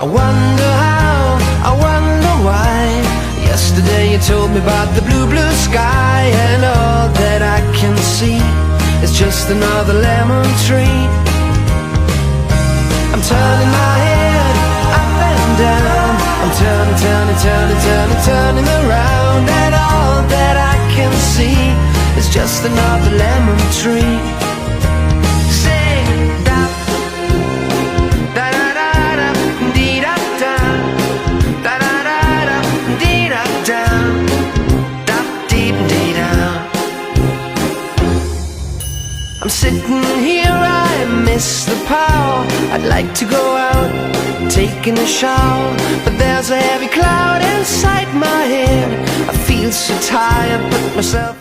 I wonder how, I wonder why. Yesterday you told me about the blue, blue sky, and all that I can see is just another lemon tree. I'm turning my head up and down, I'm turning, turning, turning, turning, turning around, and all that I can see is just another lemon tree. Sing da da da da da dee da da da da da da dee da da da dee dee da. I'm sitting here, I miss the power. I'd like to go out, taking a shower, but there's a heavy cloud inside my head. I feel so tired, put myself